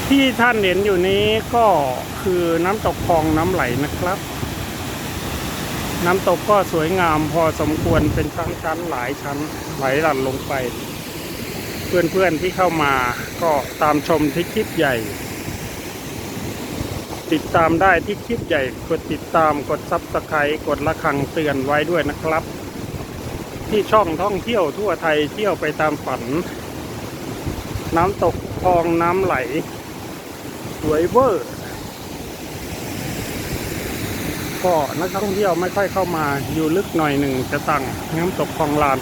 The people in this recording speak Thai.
ที่ท่านเห็นอยู่นี้ก็คือน้ำตกคลองน้ำไหลนะครับน้ำตกก็สวยงามพอสมควรเป็นชั้นๆหลายชั้นไหลหลั่นลงไปเพื่อนๆที่เข้ามาก็ตามชมที่คลิปใหญ่ติดตามได้ที่คลิปใหญ่กดติดตามกดซับสไครต์กดระฆังเตือนไว้ด้วยนะครับที่ช่องท่องเที่ยวทั่วไทยเที่ยวไปตามฝันน้ำตกคลองน้ำไหลสวยเวอร์ก็นักท่องเที่ยวไม่ค่อยเข้ามาอยู่ลึกหน่อยหนึ่งจะตั้งน้ำตกคลองลาน